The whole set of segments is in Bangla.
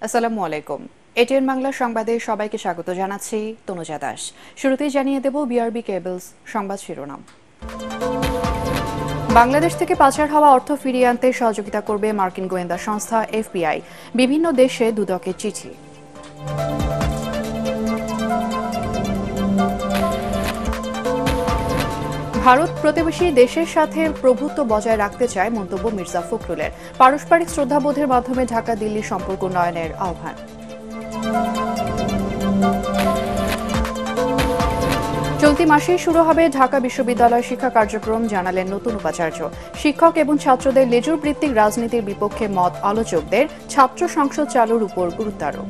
আসসালামু আলাইকুম। এটিএন বাংলা সংবাদে সবাইকে স্বাগত জানাচ্ছি তনুজা দাস। শুরুতেই জানিয়ে দেব বিআরবি কেবলস সংবাদ শিরোনাম। বাংলাদেশ থেকে পাচার হওয়া অর্থ ফিরিয়ে আনতে সহযোগিতা করবে মার্কিন গোয়েন্দা সংস্থা এফবিআই। বিভিন্ন দেশে দুদকের চিঠি। ভারত প্রতিবেশী দেশের সাথে প্রভুত্ব বজায় রাখতে চায় মন্তব্য মির্জা ফখরুলের। পারস্পরিক শ্রদ্ধাবোধের মাধ্যমে ঢাকা দিল্লি সম্পর্ক উন্নয়নের আহ্বান। চলতি মাসেই শুরু হবে ঢাকা বিশ্ববিদ্যালয় শিক্ষা কার্যক্রম, জানালেন নতুন উপাচার্য। শিক্ষক এবং ছাত্রদের লেজুর ভিত্তিক রাজনীতির বিপক্ষে মত আলোচকদের ছাত্র সংসদ চালুর উপর গুরুত্ব আরোপ।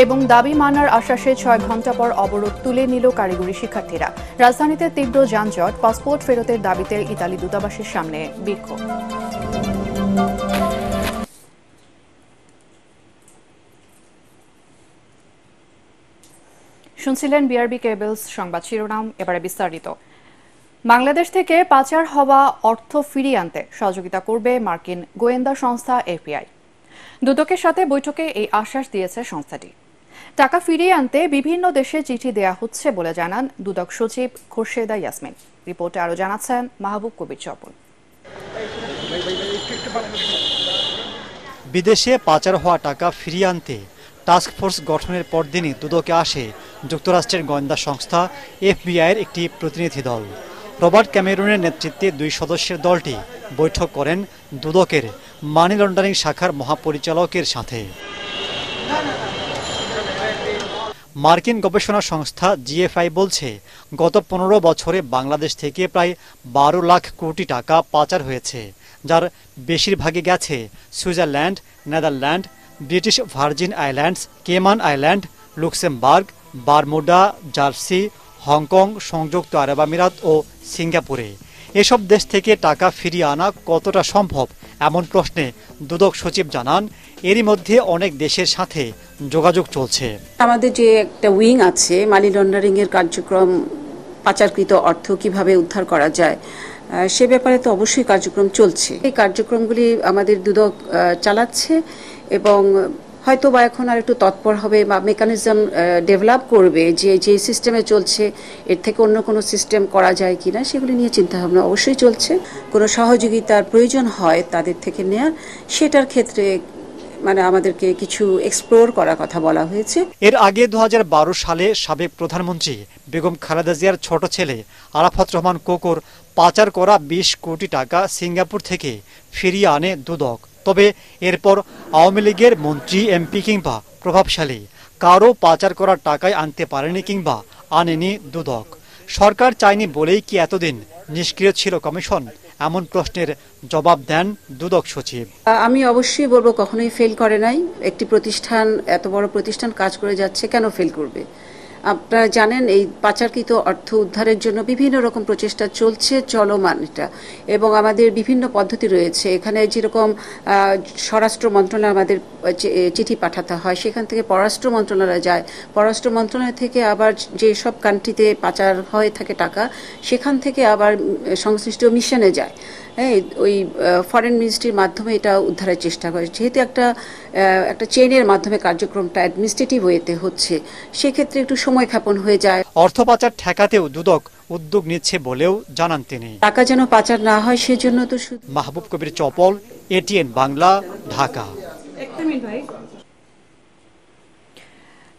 এবং দাবি মানার আশ্বাসে 6 ঘণ্টা পর অবরোধ তুলে নিল কারিগরি শিক্ষার্থীরা। রাজধানীতে তীব্র যানজট, পাসপোর্ট ফেরতের দাবিতে ইতালি দূতাবাসের সামনে বিক্ষোভ। শুনছিলেন বিআরবি কেবলস সংবাদ শিরোনাম, এবারে বিস্তারিত। বাংলাদেশ থেকে পাচার হওয়া অর্থ ফিরিয়ে আনতে সহযোগিতা করবে মার্কিন গোয়েন্দা সংস্থা এফবিআই। দুদকের সাথে বৈঠকে এই আশ্বাস দিয়েছে সংস্থাটি। টাকা ফিরিয়ে আনতে বিভিন্ন দেশে চিঠি দেয়া হচ্ছে বলে জানান দুদক সচিব খোরশেদা ইয়াসমিন। রিপোর্টে আরও জানাচ্ছেন মাহবুব কবির চপল। বিদেশে পাচার হওয়া টাকা ফিরিয়ে আনতে টাস্ক ফোর্স গঠনের পরদিনই দুদকে আসে যুক্তরাষ্ট্রের গোয়েন্দা সংস্থা এফবিআইয়ের একটি প্রতিনিধি দল। রবার্ট ক্যামেরুনের নেতৃত্বে 2 সদস্যের দলটি বৈঠক করেন দুদকের মানি লন্ডারিং শাখার মহাপরিচালকের সাথে। মার্কিন গবেষণা সংস্থা জিএফআই বলছে, গত 15 বছরে বাংলাদেশ থেকে প্রায় 12 লাখ কোটি টাকা পাচার হয়েছে, যার বেশিরভাগই গেছে Switzerland, Netherland, British virgin islands, Cayman island, Luxembourg, Bermuda, jersey, Hong Kong, সংযুক্ত আরব আমিরাত ও সিঙ্গাপুরে। এসব দেশ থেকে টাকা ফিরিয়ে আনা কতটা সম্ভব এমন প্রশ্নে দুদক সচিব জানান, এরই মধ্যে অনেক দেশের সাথে যোগাযোগ চলছে। আমাদের যে একটা উইং আছে মানি লন্ডারিং এর কার্যক্রম, পাচারকৃত অর্থ কিভাবে উদ্ধার করা যায় সে ব্যাপারে তো অবশ্যই কার্যক্রম চলছে। এই কার্যক্রমগুলি আমাদের দুদক চালাচ্ছে এবং হয়তো বা এখন আর একটু তৎপর হবে বা মেকানিজম ডেভেলপ করবে যে সিস্টেমে চলছে এর থেকে অন্য কোনো সিস্টেম করা যায় কিনা, সেগুলি নিয়ে চিন্তাভাবনা অবশ্যই চলছে। কোনো সহযোগিতার প্রয়োজন হয় তাদের থেকে নেয়ার, সেটার ক্ষেত্রে আমাদেরকে কিছু এক্সপ্লোর করার কথা বলা হয়েছে। এর আগে 2012 সালে সাবেক প্রধানমন্ত্রী বেগম খালেদা জিয়ার ছোট ছেলে আরাফাত রহমান কোকোর পাচার করা 20 কোটি টাকা সিঙ্গাপুর থেকে ফিরিয়ে আনে দুদক। তবে এরপর আওয়ামী লীগের মন্ত্রী, এমপি কিংবা প্রভাবশালী কারও পাচার করা টাকায় আনতে পারেনি কিংবা আনেনি দুদক। সরকার চায়নি বলেই কি এতদিন নিষ্ক্রিয় ছিল কমিশন? এমন প্রশ্নের জবাব দেন দুদক সচিব। আমি অবশ্যই বলবো কখনোই ফেল করে নাই। একটি প্রতিষ্ঠান, এত বড় প্রতিষ্ঠান কাজ করে যাচ্ছে, কেন ফেল করবে? আপনারা জানেন এই পাচারকৃত অর্থ উদ্ধারের জন্য বিভিন্ন রকম প্রচেষ্টা চলছে, চলমান এটা, এবং আমাদের বিভিন্ন পদ্ধতি রয়েছে। এখানে যেরকম স্বরাষ্ট্র মন্ত্রণালয় আমাদের চিঠি পাঠাতে হয়, সেখান থেকে পররাষ্ট্র মন্ত্রণালয় যায়, পররাষ্ট্র মন্ত্রণালয় থেকে আবার যে সব কান্ট্রিতে পাচার হয়ে থাকে টাকা, সেখান থেকে আবার সংশ্লিষ্ট মিশনে যায়। ওই ফরেন মিনিস্ট্রির মাধ্যমে এটা উদ্ধারের চেষ্টা করে। যেহেতু একটা চেইনের মাধ্যমে কার্যক্রমটা অ্যাডমিনিস্ট্রেটিভ ওয়েতে হচ্ছে, সেক্ষেত্রে একটু সময় ক্ষেপণ হয়ে যায়। অর্থ পাচার ঠেকাতেও দুদক উদ্যোগ নিচ্ছে বলেও জানান তিনি। টাকা যেন পাচার না হয় সেজন্য তো। মাহবুব কবির চপল, এটিএন বাংলা, ঢাকা।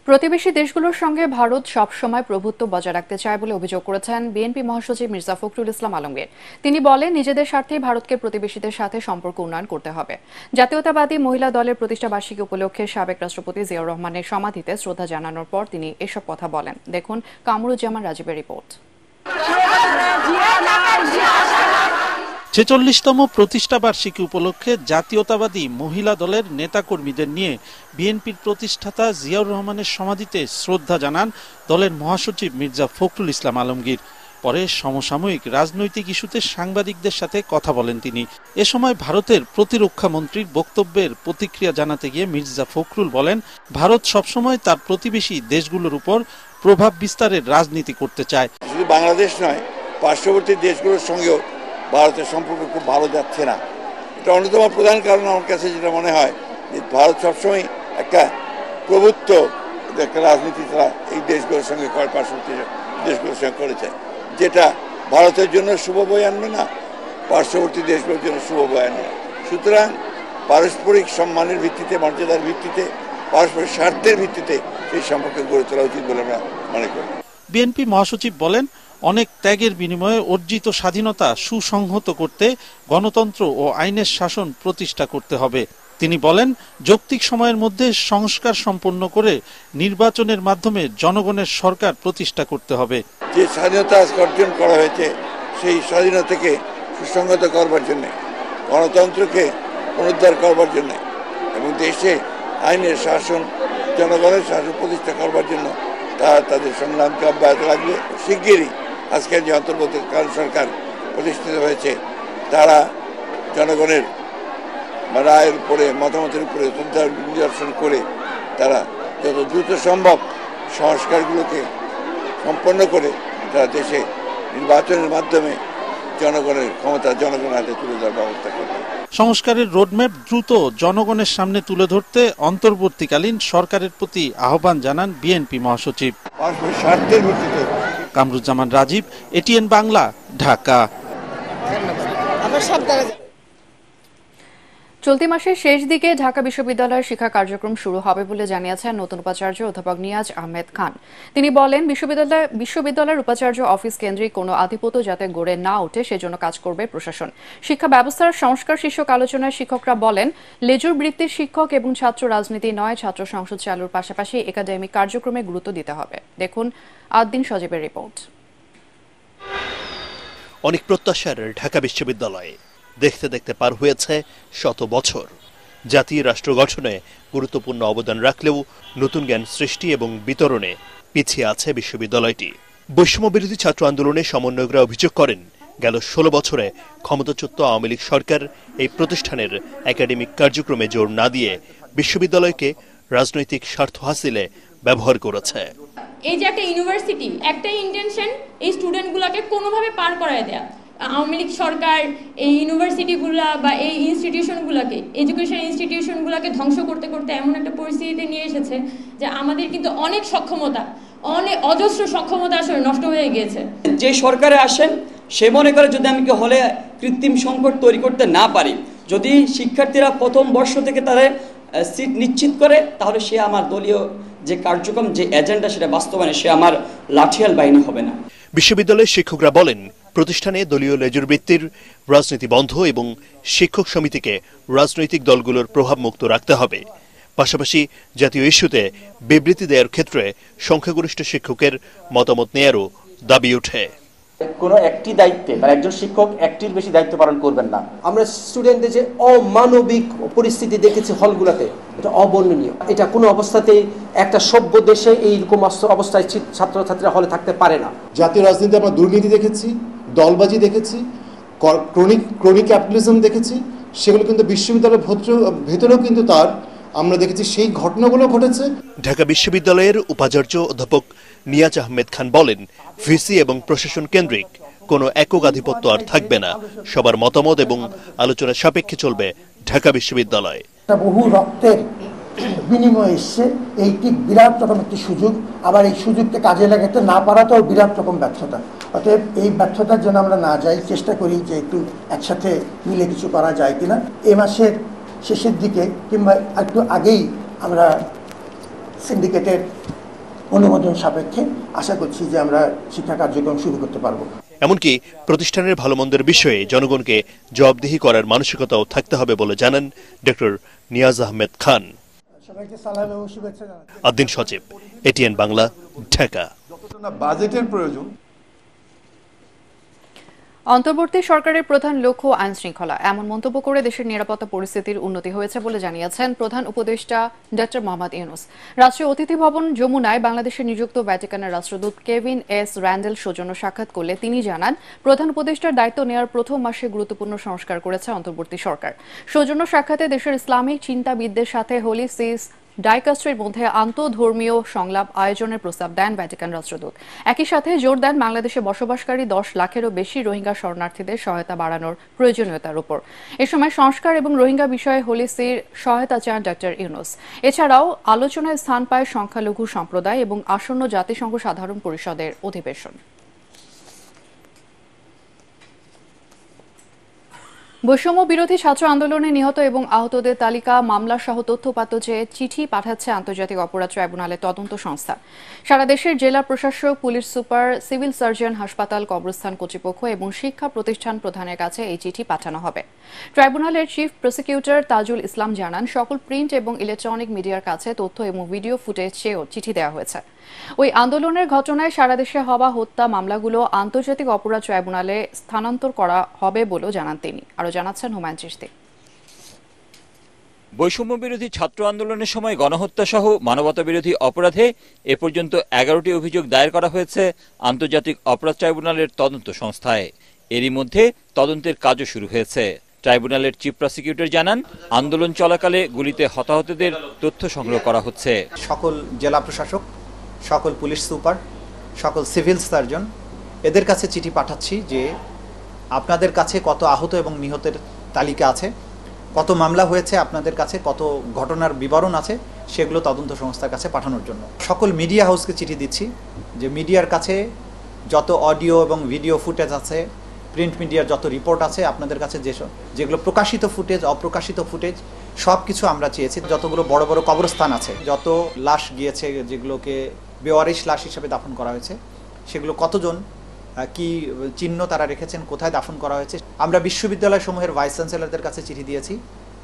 প্রতিবেশী দেশগুলোর সঙ্গে ভারত সবসময় প্রভুত্ব বজায় রাখতে চায় বলে অভিযোগ করেছেন বিএনপি মহাসচিব মির্জা ফখরুল ইসলাম আলমগীর। তিনি বলেন, নিজেদের স্বার্থে ভারতকে প্রতিবেশীদের সাথে সম্পর্ক উন্নয়ন করতে হবে। জাতীয়তাবাদী মহিলা দলের প্রতিষ্ঠা বার্ষিকী উপলক্ষে সাবেক রাষ্ট্রপতি জিয়াউর রহমানের সমাধিতে শ্রদ্ধা জানানোর পর তিনি এসব কথা বলেন। দেখুন কামরুজ্জামান রাজীবের রিপোর্ট। ৪৬তম প্রতিষ্ঠা বার্ষিকী উপলক্ষে জাতীয়তাবাদী মহিলা দলের নেতাকর্মীদের নিয়ে বিএনপির প্রতিষ্ঠাতা জিয়াউর রহমানের সমাধিতে শ্রদ্ধা জানান দলের মহাসচিব মির্জা ফখরুল ইসলাম আলমগীর। পরে সমসাময়িক রাজনৈতিক ইস্যুতে সাংবাদিকদের সাথে কথা বলেন তিনি। এ সময় ভারতের প্রতিরক্ষা মন্ত্রীর বক্তব্যের প্রতিক্রিয়া জানাতে গিয়ে মির্জা ফখরুল বলেন, ভারত সবসময় তার প্রতিবেশী দেশগুলোর উপর প্রভাব বিস্তারের রাজনীতি করতে চায়। শুধু বাংলাদেশ নয়, পার্শ্ববর্তী দেশগুলোর সঙ্গেও ভারতের সম্পর্ক খুব ভালো যাচ্ছে না। এটা অন্যতম প্রধান কারণ আমার কাছে যেটা মনে হয় যে ভারত সবসময় একটা প্রভুত্ব একটা রাজনীতি তারা এই দেশগুলোর সঙ্গে পার্শ্ববর্তী দেশগুলোর সঙ্গে করেছে, যেটা ভারতের জন্য শুভ বয়ে আনবে না, পার্শ্ববর্তী দেশগুলোর জন্য শুভ বয়ে আনবে না। সুতরাং পারস্পরিক সম্মানের ভিত্তিতে, মর্যাদার ভিত্তিতে, পারস্পরিক স্বার্থের ভিত্তিতে সেই সম্পর্ক গড়ে তোলা উচিত বলে আমরা মনে করি। বিএনপি মহাসচিব বলেন, অনেক ত্যাগের বিনিময়ে অর্জিত স্বাধীনতা সুসংহত করতে গণতন্ত্র ও আইনের শাসন প্রতিষ্ঠা করতে হবে। তিনি বলেন, যৌক্তিক সময়ের মধ্যে সংস্কার সম্পন্ন করে নির্বাচনের মাধ্যমে জনগণের সরকার প্রতিষ্ঠা করতে হবে। যে স্বাধীনতা অর্জন করা হয়েছে সেই স্বাধীনতাকে সুসংহত করবার জন্য, গণতন্ত্রকে পুনরুদ্ধার করবার জন্য এবং দেশে আইনের শাসন, জনগণের শাসন প্রতিষ্ঠা করবার জন্য তারা তাদের সংগ্রামকে অব্যাহত রাখবে। শিগগিরই আজকের যে অন্তর্বর্তীকালীন সরকার প্রতিষ্ঠিত হয়েছে তারা জনগণের রায়ের উপরে, মতামতের উপরে শ্রদ্ধা নিদর্শন করে তারা যত দ্রুত সম্ভব সংস্কারগুলোকে সম্পন্ন করে তারা দেশে নির্বাচনের মাধ্যমে জনগণের ক্ষমতা জনগণের হাতে তুলে দেওয়ার ব্যবস্থা করবে। সংস্কারের রোডম্যাপ দ্রুত জনগণের সামনে তুলে ধরতে অন্তর্বর্তীকালীন সরকারের প্রতি আহ্বান জানান বিএনপি মহাসচিব। স্বার্থের ভিত্তিতে। কামরুজ্জামান রাজীব, এটিএন বাংলা, ঢাকা। চলতি মাসের শেষ দিকে ঢাকা বিশ্ববিদ্যালয়ের শিক্ষা কার্যক্রম শুরু হবে বলে জানিয়েছেন নতুন উপাচার্য অধ্যাপক নিয়াজ আহমেদ খান। তিনি বলেন, বিশ্ববিদ্যালয়ের উপাচার্য অফিস কেন্দ্রিক কোনো আধিপত্য যাতে গড়ে না ওঠে সেজন্য কাজ করবে প্রশাসন। শিক্ষা ব্যবস্থার সংস্কার শীর্ষক আলোচনায় শিক্ষকরা বলেন, লেজুর বৃত্তির শিক্ষক এবং ছাত্র রাজনীতি নয়, ছাত্র সংসদ চালুর পাশাপাশি একাডেমিক কার্যক্রমে গুরুত্ব দিতে হবে। দেখুন আদ্দিন সজীবের রিপোর্ট। অনেক প্রত্যাশার ঢাকা বিশ্ববিদ্যালয়ে দেখতে দেখতে পার হয়েছে শত বছর। জাতীয় রাষ্ট্র গঠনে গুরুত্বপূর্ণ অবদান রাখলেও নতুন জ্ঞান সৃষ্টি এবং বিতরণে পিছিয়ে আছে বিশ্ববিদ্যালয়টি। বৈষম্য বিরোধী ছাত্র আন্দোলনে সমন্বয়করা অভিযোগ করেন, গেল 16 বছরে ক্ষমতাচ্যুত আওয়ামী লীগ সরকার এই প্রতিষ্ঠানের একাডেমিক কার্যক্রমে জোর না দিয়ে বিশ্ববিদ্যালয়কে রাজনৈতিক স্বার্থ হাসিলে ব্যবহার করেছে। এই যে একটা ইউনিভার্সিটি, একটাই ইন্টেনশন এই স্টুডেন্টগুলোকে কোনোভাবে পার করায় দেয়া। আওয়ামী লীগ সরকার এই ইউনিভার্সিটিগুলা বা এই ইনস্টিটিউশনগুলোকে, এডুকেশন ইনস্টিটিউশনগুলোকে ধ্বংস করতে করতে এমন একটা পরিস্থিতিতে নিয়ে এসেছে যে আমাদের কিন্তু অনেক সক্ষমতা, অনেক অজস্র সক্ষমতা আসলে নষ্ট হয়ে গিয়েছে। যে সরকারে আসেন সে মনে করে যদি আমি হলে কৃত্রিম সংকট তৈরি করতে না পারি, যদি শিক্ষার্থীরা প্রথম বর্ষ থেকে তাদের সিট নিশ্চিত করে, তাহলে সে আমার দলীয় যে কার্যক্রম, যে এজেন্ডা সেটা বাস্তবায়নে সে আমার লাঠিয়াল বাহিনী হবে না। বিশ্ববিদ্যালয়ের শিক্ষকরা বলেন, প্রতিষ্ঠানে দলীয় লেজুর বৃত্তির রাজনীতি বন্ধ এবং শিক্ষক সমিতিকে রাজনৈতিক দলগুলোর প্রভাব মুক্ত রাখতে হবে। পাশাপাশি জাতীয় ইস্যুতে বিবৃতি দেওয়ার ক্ষেত্রে সংখ্যাগরিষ্ঠ শিক্ষকের মতামত নেয়ারও দাবি ওঠে। কোনো একটি দায়িত্বে মানে একজন শিক্ষক একটির বেশি দায়িত্ব পালন করবেন না। আমরা স্টুডেন্টদের যে অমানবিক পরিস্থিতি দেখেছি হলগুলোতে, এটা অবর্ণনীয়। এটা কোনো অবস্থাতেই একটা সভ্য দেশে এইরকম অবস্থায় ছাত্রছাত্রীরা হলে থাকতে পারে না। জাতীয় রাজনীতিতে আমরা দুর্নীতি দেখেছি, দলবাজি দেখেছি, ক্রনিক ক্যাপিটালিজম দেখেছি। সেগুলো কিন্তু বিশ্ববিদ্যালয়ের ভেতরেও কিন্তু আমরা দেখেছি সেই ঘটনাগুলো ঘটেছে। ঢাকা বিশ্ববিদ্যালয়ের উপাচার্য অধ্যাপক নিয়াজ আহমেদ খান বলেন, ভিসি এবং প্রশাসন কেন্দ্রিক কোনো একক আধিপত্য আর থাকবে না। সবার মতামত এবং আলোচনা সাপেক্ষে চলবে ঢাকা বিশ্ববিদ্যালয়। বহু রক্তের বিনিময়ে এসছে, এইটি বিরাট রকম একটি সুযোগ। আবার এই সুযোগকে কাজে লাগাতে না পারাটাও বিরাট রকম ব্যর্থতা। অতএব এই ব্যর্থতার জন্য আমরা না যাই, চেষ্টা করি যে একটু একসাথে মিলে কিছু করা যায় কিনা। এ মাসের শেষের দিকে কিংবা একটু আগেই আমরা সিন্ডিকেটের অনুমোদন সাপেক্ষে আশা করছি যে আমরা শিক্ষা কার্যক্রম শুরু করতে পারবো। এমনকি প্রতিষ্ঠানের ভালো মন্দের বিষয়ে জনগণকে জবাবদিহি করার মানসিকতাও থাকতে হবে বলে জানান ডক্টর নিয়াজ আহমেদ খান। আদ্দিন সজীব, এটিএন বাংলা, ঢাকা। বাজেটের প্রয়োজন। অন্তর্বর্তী সরকারের প্রধান লক্ষ্য আইন শৃঙ্খলা, এমন মন্তব্য করে দেশের নিরাপত্তা পরিস্থিতির উন্নতি হয়েছে বলে জানিয়েছেন প্রধান উপদেষ্টা ডক্টর মোহাম্মদ ইউনূস। রাষ্ট্রীয় অতিথি ভবন যমুনায় বাংলাদেশে নিযুক্ত ভ্যাটিকানের রাষ্ট্রদূত কেভিন এস র্যান্ডেল সৌজন্য সাক্ষাৎ করলে তিনি জানান, প্রধান উপদেষ্টার দায়িত্ব নেওয়ার প্রথম মাসে গুরুত্বপূর্ণ সংস্কার করেছে অন্তর্বর্তী সরকার। সৌজন্য সাক্ষাতে দেশের ইসলামিক চিন্তাবিদদের সাথে হোলি সিস ডাইকাস্ট্রির মধ্যে আন্তঃধর্মীয় সংলাপ আয়োজনের প্রস্তাব দেন ভ্যাটিকান রাষ্ট্রদূত। একই সাথে জোর দেন বাংলাদেশে বসবাসকারী 10 লাখেরও বেশি রোহিঙ্গা শরণার্থীদের সহায়তা বাড়ানোর প্রয়োজনীয়তার উপর। এ সময় সংস্কার এবং রোহিঙ্গা বিষয়ে হোলি সির সহায়তা চান ডক্টর ইউনুস। এছাড়াও আলোচনায় স্থান পায় সংখ্যালঘু সম্প্রদায় এবং আসন্ন জাতিসংঘ সাধারণ পরিষদের অধিবেশন। বৈষম্য বিরোধী ছাত্র আন্দোলনে নিহত এবং আহতদের তালিকা, মামলা সহ তথ্যপাত্র চেয়ে চিঠি পাঠাচ্ছে আন্তর্জাতিক অপরাধ ট্রাইব্যুনালের তদন্ত সংস্থা। সারা দেশের জেলা প্রশাসক, পুলিশ সুপার, সিভিল সার্জন, হাসপাতাল, কবরস্থান কর্তৃপক্ষ এবং শিক্ষা প্রতিষ্ঠান প্রধানের কাছে এই চিঠি পাঠানো হবে। ট্রাইব্যুনালের চিফ প্রসিকিউটর তাজুল ইসলাম জানান, সকল প্রিন্ট এবং ইলেকট্রনিক মিডিয়ার কাছে তথ্য এবং ভিডিও ফুটেজ চেয়েও চিঠি দেওয়া হয়েছে। ওই আন্দোলনের ঘটনায় সারা দেশে হওয়া হত্যা মামলাগুলো আন্তর্জাতিক অপরাধ ট্রাইব্যুনালে স্থানান্তর করা হবে বলেও জানান তিনি। আরও জানাচ্ছেন হুমায়ুন চিশতি। বৈষম্য বিরোধী ছাত্র আন্দোলনের সময় গণহত্যা সহ মানবতা বিরোধী অপরাধে এ পর্যন্ত 11টি অভিযোগ দায়ের করা হয়েছে আন্তর্জাতিক অপরাধ ট্রাইব্যুনালের তদন্ত সংস্থায়। এরই মধ্যে তদন্তের কাজও শুরু হয়েছে। ট্রাইব্যুনালের চিফ প্রসিকিউটর জানান, আন্দোলন চলাকালে গুলিতে হতাহতদের তথ্য সংগ্রহ করা হচ্ছে। সকল জেলা প্রশাসক, সকল পুলিশ সুপার, সকল সিভিল সার্জন এদের কাছে চিঠি পাঠাচ্ছি যে আপনাদের কাছে কত আহত এবং নিহতের তালিকা আছে, কত মামলা হয়েছে, আপনাদের কাছে কত ঘটনার বিবরণ আছে, সেগুলো তদন্ত সংস্থার কাছে পাঠানোর জন্য। সকল মিডিয়া হাউসকে চিঠি দিচ্ছি যে মিডিয়ার কাছে যত অডিও এবং ভিডিও ফুটেজ আছে, প্রিন্ট মিডিয়ার যত রিপোর্ট আছে, আপনাদের কাছে যেগুলো প্রকাশিত ফুটেজ, অপ্রকাশিত ফুটেজ সব কিছু আমরা চেয়েছি। যতগুলো বড় বড় কবরস্থান আছে, যত লাশ গিয়েছে, যেগুলোকে বেওয়ারিশ লাশ হিসেবে দাফন করা হয়েছে, সেগুলো কতজন, কি চিহ্ন তারা রেখেছেন, কোথায় দাফন করা হয়েছে। আমরা বিশ্ববিদ্যালয় সমূহের ভাইস চ্যান্সেলরদের কাছে চিঠি দিয়েছি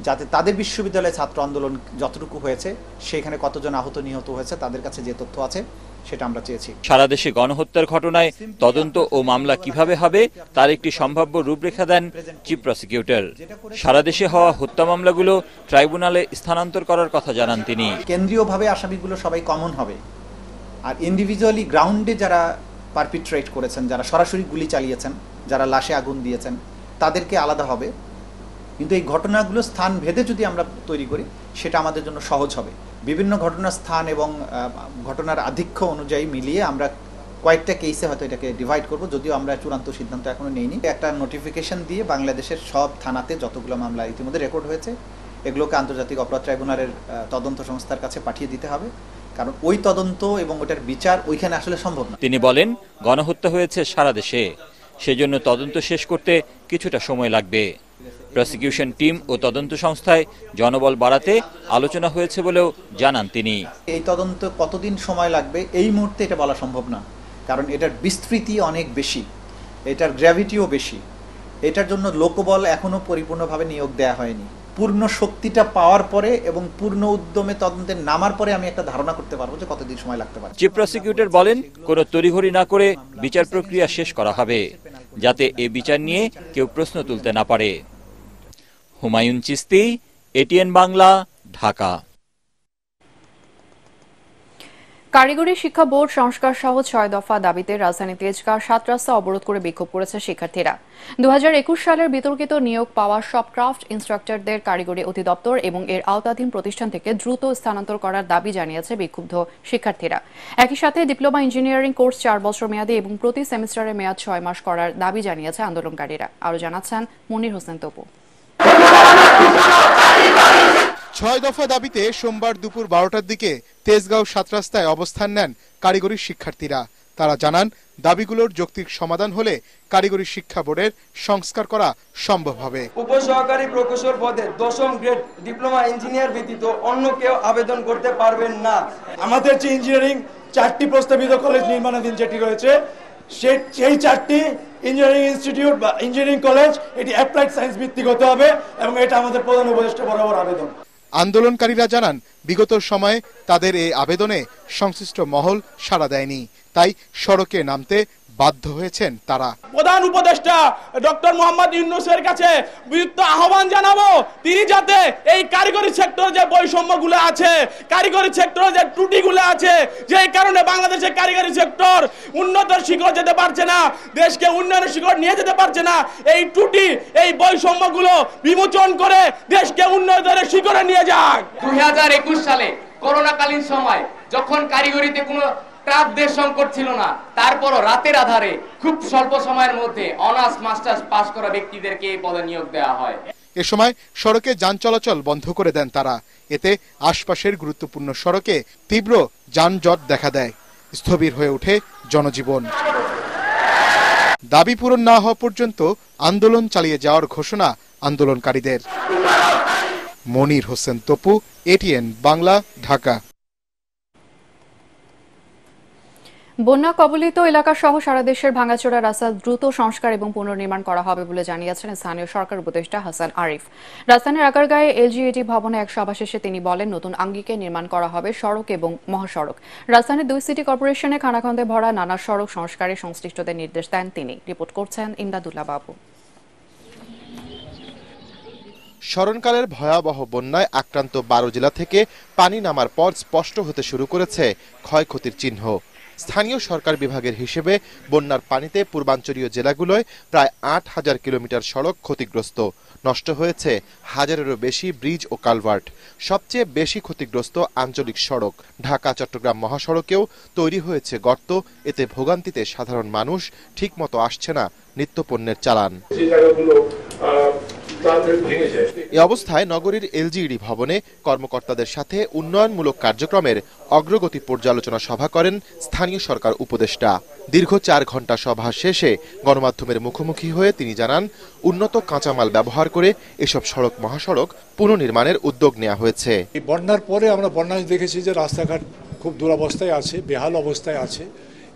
যাতে তাদের বিশ্ববিদ্যালয়ে ছাত্র আন্দোলন যতটুকু হয়েছে সেখানে কতজন আহত নিহত হয়েছে তাদের কাছে যে তথ্য আছে সেটা আমরা চেয়েছি। সারা দেশে গণহত্যার ঘটনায় তদন্ত ও মামলা কিভাবে হবে তার একটি সম্ভাব্য রূপরেখা দেন চিফ প্রসিকিউটর। সারা দেশে হওয়া হত্যা মামলাগুলো ট্রাইব্যুনালে স্থানান্তর করার কথা জানান তিনি। কেন্দ্রীয়ভাবে আসামিগুলো সবাই কমন হবে, আর ইন্ডিভিজুয়ালি গ্রাউন্ডে যারা পারপিট্রেট করেছেন, যারা সরাসরি গুলি চালিয়েছেন, যারা লাশে আগুন দিয়েছেন, তাদেরকে আলাদা হবে। কিন্তু এই ঘটনাগুলো স্থান ভেদে যদি আমরা তৈরি করি সেটা আমাদের জন্য সহজ হবে। বিভিন্ন ঘটনার স্থান এবং ঘটনার আধিক্য অনুযায়ী মিলিয়ে আমরা কয়েকটা কেসে হয়তো এটাকে ডিভাইড করব, যদিও আমরা চূড়ান্ত সিদ্ধান্ত এখনো নেইনি। একটা নোটিফিকেশন দিয়ে বাংলাদেশের সব থানাতে যতগুলো মামলা ইতিমধ্যে রেকর্ড হয়েছে এগুলোকে আন্তর্জাতিক অপরাধ ট্রাইব্যুনালের তদন্ত সংস্থার কাছে পাঠিয়ে দিতে হবে, কারণ ওই তদন্ত এবং ওটার বিচার ওইখানে আসলে সম্ভব না। তিনি বলেন, গণহত্যা হয়েছে সারা দেশে, সেজন্য তদন্ত শেষ করতে কিছুটা সময় লাগবে। প্রসিকিউশন টিম ও তদন্ত সংস্থায় জনবল বাড়াতে আলোচনা হয়েছে বলেও জানান তিনি। এই তদন্ত কতদিন সময় লাগবে এই মুহূর্তে এটা বলা সম্ভব না, কারণ এটার বিস্তৃতি অনেক বেশি, এটার গ্র্যাভিটিও বেশি। এটার জন্য লোকবল এখনো পরিপূর্ণভাবে নিয়োগ দেওয়া হয়নি। পূর্ণ শক্তিটা পাওয়ার পরে এবং পূর্ণ উদ্যমে তদন্তে নামার পরে আমি একটা ধারণা করতে পারবো যে কতদিন সময় লাগতে পারে। চিফ প্রসিকিউটর বলেন, কোনো তড়িঘড়ি না করে বিচার প্রক্রিয়া শেষ করা হবে, যাতে এই বিচার নিয়ে কেউ প্রশ্ন তুলতে না পারে। হুমায়ুন চিশতি, এটিএন বাংলা, ঢাকা। কারিগরি শিক্ষা বোর্ড সংস্কার সহ 6 দফা দাবিতে রাজধানী তেজগাঁও 7 রাস্তা অবরোধ করে বিক্ষোভ করেছে শিক্ষার্থীরা। 2021 সালের বিতর্কিত নিয়োগ পাওয়া সব ক্রাফট ইন্সট্রাক্টরদের কারিগরি অধিদপ্তর এবং এর আওতাধীন প্রতিষ্ঠান থেকে দ্রুত স্থানান্তর করার দাবি জানিয়েছে বিক্ষুব্ধ শিক্ষার্থীরা। একই সাথে ডিপ্লোমা ইঞ্জিনিয়ারিং কোর্স 4 বছর মেয়াদী এবং প্রতি সেমিস্টারের মেয়াদ 6 মাস করার দাবি জানিয়েছে আন্দোলনকারীরা। আরও জানাচ্ছেন মনির হোসেন তপু। 6 দফা দাবিতে সোমবার দুপুর 12টার দিকে তেজগাঁও 7 রাস্তায় অবস্থান নেন কারিগরি শিক্ষার্থীরা। তারা জানান, দাবিগুলোর যৌক্তিক সমাধান হলে কারিগরি শিক্ষা বোর্ডের সংস্কার করা সম্ভব হবে। উপসহকারী প্রকৌশল পদে 10ম গ্রেড ডিপ্লোমা ইঞ্জিনিয়ার ব্যতীত অন্য কেউ আবেদন করতে পারবেন না। আমাদের যে ইঞ্জিনিয়ারিং 4টি প্রস্তাবিত কলেজ নির্মাণাধীন যেটি রয়েছে, সেই 4টি ইঞ্জিনিয়ারিং ইনস্টিটিউট বা ইঞ্জিনিয়ারিং কলেজ এটি অ্যাপ্লাইড সায়েন্স ভিত্তিক হতে হবে এবং এটা আমাদের প্রধান উপদেষ্টা বরাবর আবেদন। আন্দোলনকারীরা জানান, বিগত সময়ে তাদের এই আবেদনে সংশ্লিষ্ট মহল সাড়া দেয়নি, তাই সড়কে নামতে বাধ্য হয়েছেন তারা। প্রধান উপদেষ্টা ডক্টর মোহাম্মদ ইউনূসের কাছে বিদ্যুৎ আহ্বান জানাবো, তিনি যাতে এই কারিগরি সেক্টরে যে বৈষম্যগুলো আছে, কারিগরি সেক্টরে যে ত্রুটিগুলো আছে, যে কারণে বাংলাদেশের কারিগরি সেক্টর উন্নত শিখর যেতে পারছে না, দেশকে উন্নয়নের শিখর নিয়ে যেতে পারছে না, এই ত্রুটি, এই বৈষম্যগুলো বিমোচন করে দেশকে উন্নয়নের শিখরে নিয়ে যাক। 2021 সালে করোনাকালীন সময় যখন কারিগরিতে কোনো প্রাপ্যের সংকট ছিল না, তারপরও রাতের আধারে খুব স্বল্প সময়ের মধ্যে অনার্স মাস্টার্স পাশ করা ব্যক্তিদেরকে এই পদে নিয়োগ দেওয়া হয়। এ সময় সড়কে যান চলাচল বন্ধ করে দেন তারা। এতে আশপাশের গুরুত্বপূর্ণ সড়কে তীব্র যানজট দেখা দেয়, স্থবির হয়ে ওঠে জনজীবন। দাবি পূরণ না হওয়া পর্যন্ত আন্দোলন চালিয়ে যাওয়ার ঘোষণা আন্দোলনকারীদের। মনির হোসেন তপু, এটিএন বাংলা, ঢাকা। বন্যা কবলিত এলাকা সহ সারা দেশের ভাঙাচোরা রাস্তা দ্রুত সংস্কার এবং পুনর্নির্মাণ করা হবে বলে জানিয়েছেন স্থানীয় সরকার উপদেষ্টা হাসান আরিফ। রাজধানীর আগারগাঁয়ে এলজিইডি ভবনে এক সভা শেষে তিনি বলেন, নতুন আঙ্গিকে নির্মাণ করা হবে সড়ক এবং মহাসড়ক। রাজধানীর 2 সিটি কর্পোরেশনে খানাখন্দে ভরা নানা সড়ক সংস্কারে সংশ্লিষ্টদের নির্দেশ দেন তিনি। রিপোর্ট করছেন ইমদাদুল্লাহ বাবু। স্মরণকালের ভয়াবহ বন্যায় আক্রান্ত 12 জেলা থেকে পানি নামার পর স্পষ্ট হতে শুরু করেছে ক্ষয়ক্ষতির চিহ্ন। স্থানীয় সরকার বিভাগের হিসেবে বন্যার পানিতে পূর্বাঞ্চলীয় জেলাগুলোয় প্রায় 8,000 কিলোমিটার সড়ক ক্ষতিগ্রস্ত। নষ্ট হয়েছে 1000-এরও বেশি ব্রিজ ও কালভার্ট। সবচেয়ে বেশি ক্ষতিগ্রস্ত আঞ্চলিক সড়ক। ঢাকা চট্টগ্রাম মহাসড়কেও তৈরি হয়েছে গর্ত। এতে ভোগান্তিতে সাধারণ মানুষ ঠিকমতো আসছে না নিত্যপণ্যের চালান। এ অবস্থায় নগরীর এলজিইডি ভবনে কর্মকর্তাদের সাথে উন্নয়নমূলক কার্যক্রমের অগ্রগতি পর্যালোচনা সভা করেন স্থানীয় সরকার উপদেষ্টা। দীর্ঘ 4 ঘন্টা সভা শেষে গণমাধ্যমের মুখোমুখি হয়ে তিনি জানান, উন্নত কাঁচামাল ব্যবহার করে এসব সড়ক মহাসড়ক পুনর্নির্মাণের উদ্যোগ নেওয়া হয়েছে। বন্যার পরে আমরা বন্যায় দেখেছি যে রাস্তাঘাট খুব দুরবস্থায় আছে, বেহাল অবস্থায় আছে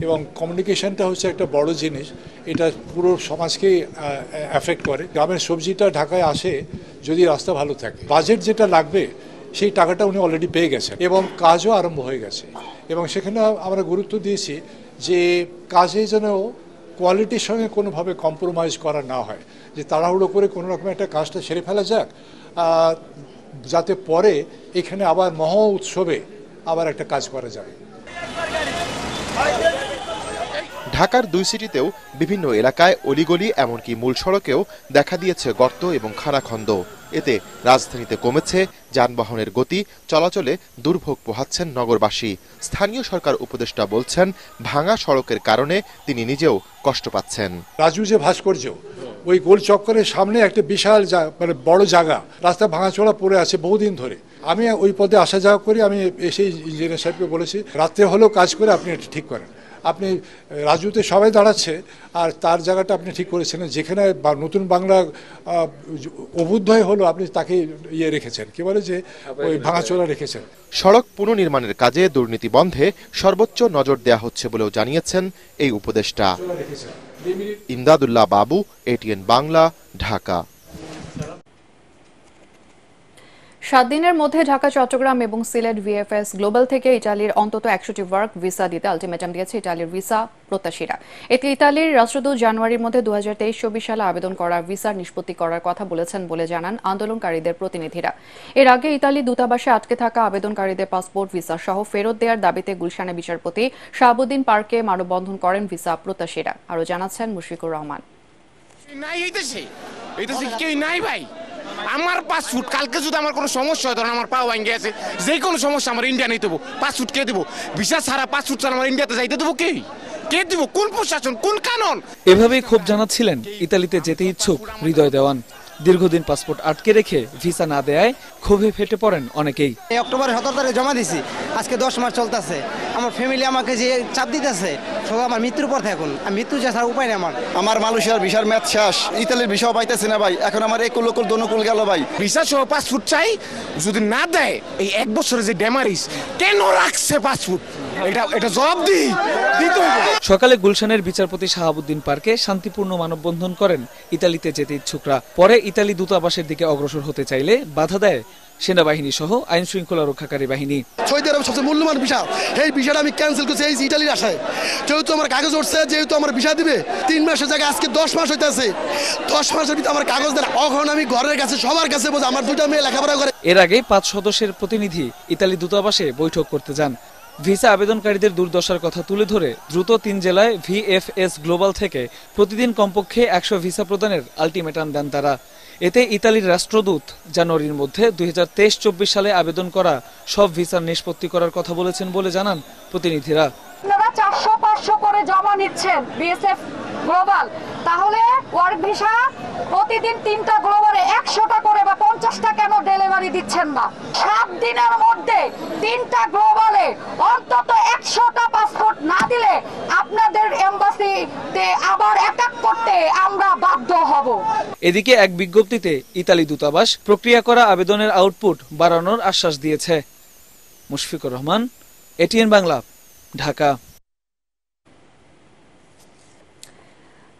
এবং কমিউনিকেশনটা হচ্ছে একটা বড় জিনিস। এটা পুরো সমাজকেই এফেক্ট করে। গ্রামের সবজিটা ঢাকায় আসে যদি রাস্তা ভালো থাকে। বাজেট যেটা লাগবে সেই টাকাটা উনি অলরেডি পেয়ে গেছেন এবং কাজও আরম্ভ হয়ে গেছে। এবং সেখানে আমরা গুরুত্ব দিয়েছি যে কাজে যেন কোয়ালিটির সঙ্গে কোনোভাবে কম্প্রোমাইজ করা না হয়, যে তাড়াহুড়ো করে কোনো রকম একটা কাজটা সেরে ফেলা যাক, যাতে পরে এখানে আবার মহা উৎসবে আবার একটা কাজ করা যায়। ঢাকার 2 সিটিতেও বিভিন্ন এলাকায় অলিগলি এমনকি মূল সড়কেও দেখা দিয়েছে গর্ত এবং খানাখন্দ। এতে রাজধানীতে কমেছে যানবাহনের গতি, চলাচলে দুর্ভোগ পোহাচ্ছেন নগরবাসী। স্থানীয় সরকার উপদেষ্টা বলছেন, ভাঙা সড়কের কারণে তিনি নিজেও কষ্ট পাচ্ছেন। রাজু যে ভাস্কর্য, ওই গোল চক্করের সামনে একটা বিশাল মানে বড় জায়গা, রাস্তা ভাঙাচোরা পড়ে আছে বহুদিন ধরে। আমি ওই পদে আসা যাওয়া করি, আমি এসে ইঞ্জিনিয়ার সাহেবকে বলেছি রাত্রে হলেও কাজ করে আপনি এটা ঠিক করেন। আপনি রাজুতে সবাই দাঁড়াচ্ছে আর তার জায়গাটা আপনি ঠিক করেছিলেন, যেখানে নতুন বাংলা অভ্যুদয় হলো আপনি তাকে রেখেছেন, কি বলে যে ওই ভাঙাচোরা রেখেছেন। সড়ক পুনর্নির্মাণের কাজে দুর্নীতি বন্ধে সর্বোচ্চ নজর দেওয়া হচ্ছে বলেও জানিয়েছেন এই উপদেষ্টা। ইমদাদুল্লাহ বাবু, এটিএন বাংলা, ঢাকা। 7 দিনের মধ্যে ঢাকা, চট্টগ্রাম এবং সিলেট ভিএফএস গ্লোবাল থেকে ইতালির অন্তত 100টি ওয়ার্ক ভিসা দিতে আলটিমেটাম দিয়েছে ইতালির ভিসা প্রত্যাশীরা। এতে ইতালির রাষ্ট্রদূত জানুয়ারির মধ্যে 2023-24 সালে আবেদন করা ভিসার নিষ্পত্তি করার কথা বলেছেন বলে জানান আন্দোলনকারীদের প্রতিনিধিরা। এর আগে ইতালি দূতাবাসে আটকে থাকা আবেদনকারীদের পাসপোর্ট, ভিসা সহ ফেরত দেওয়ার দাবিতে গুলশানে বিচারপতি শাহাবুদ্দিন পার্কে মানববন্ধন করেন ভিসা প্রত্যাশীরা। আরও জানাচ্ছেন মুশফিকুর রহমান। আমার পাসপোর্ট কালকে যদি আমার কোনো সমস্যা হয়, ধরেন আমার পা ভাঙে আছে, যে কোনো সমস্যা আমার ইন্ডিয়া নিতে দেবো, পাসপোর্ট কে দেবো? ভিসা ছাড়া পাসপোর্ট ছাড়া আমার ইন্ডিয়াতে যাইতে দেবো কে দেবো? কোন প্রশাসন, কোন কানুন? এভাবেই ক্ষোভ জানাচ্ছিলেন ইতালিতে যেতে ইচ্ছুক হৃদয় দেওয়ান। দীর্ঘদিন পাসপোর্ট আটকে রেখে ভিসা না দেয়ায় ক্ষোভে ফেটে পড়েন অনেকেই। অক্টোবরের 17 তারিখে জমা দিছি, আজকে 10 মাস চলতেছে। আমার ফ্যামিলি আমাকে যে চাপ দিতেছে, সবাই আমার মৃত্যুর পর এখন আমি মৃত্যু ছাড়া উপায় নেই আমার মালয়েশিয়ার ভিসার ম্যাচ শেষ, ইতালির ভিসাও পাইতেছি না ভাই। এখন আমার একুল দনুকুল গেল ভাই। ভিসা সহ পাসপোর্ট চাই, যদি না দেয় এই 1 বছরে যে ড্যামারিস কেন রাখছে পাসপোর্ট, এটা জবাব দিই। সকালে গুলশানের বিচারপতি শাহাবুদ্দিন পার্কে শান্তিপূর্ণ মানববন্ধন করেন ইতালিতে যেতে ইচ্ছুকরা। পরে ইতালি দূতাবাসের দিকে অগ্রসর হতে চাইলে বাধা দেয় সেনাবাহিনী সহ আইন শৃঙ্খলা রক্ষাকারী বাহিনী। সৌদি আরব সবচেয়ে মূল্যবান ভিসা, এই ভিসাটা আমি ক্যান্সেল করছি এই ইতালির আশায়। যেহেতু আমার কাগজ উঠছে, যেহেতু আমার ভিসা দিবে 3 মাসের জায়গায় আজকে 10 মাস হইতেছে। 10 মাসের ভিতরে আমার কাগজ দেন, এখন আমি ঘরের কাছে সবার কাছে বলছি আমার 2টা মেয়ে লেখাপড়া করে। এর আগে 5 সদস্যের প্রতিনিধি ইতালি দূতাবাসে বৈঠক করতে যান। ভিসা আবেদনকারীদের দুর্দশার কথা তুলে ধরে দ্রুত ৩ জেলায় VFS গ্লোবাল থেকে প্রতিদিন কমপক্ষে ১০০ ভিসা প্রদানের আলটিমেটাম দেন তারা। এতে ইতালির রাষ্ট্রদূত জানুয়ারির মধ্যে 2023-24 সালে আবেদন করা সব ভিসার নিষ্পত্তি করার কথা বলেছেন বলে জানান প্রতিনিধিরা। আপনারা 400-500 করে জমা নিচ্ছেন BSF গ্লোবাল, তাহলে ওয়ার্ক ভিসা প্রতিদিন 3টা গ্লোবালে 100টা করে বা 50টা কেন ডেলিভারি দিচ্ছেন না? 7 দিনের মধ্যে 3টা গ্লোবালে অন্তত 100টা পাসপোর্ট না দিলে আপনাদের এমবাসিতে আবার অ্যাটাক করতে আমরা বাধ্য হব। এদিকে এক বিজ্ঞপ্তিতে ইতালি দূতাবাস প্রক্রিয়া করা আবেদনের আউটপুট বাড়ানোর আশ্বাস দিয়েছে। মুশফিকুর রহমান, ATN বাংলা, ঢাকা।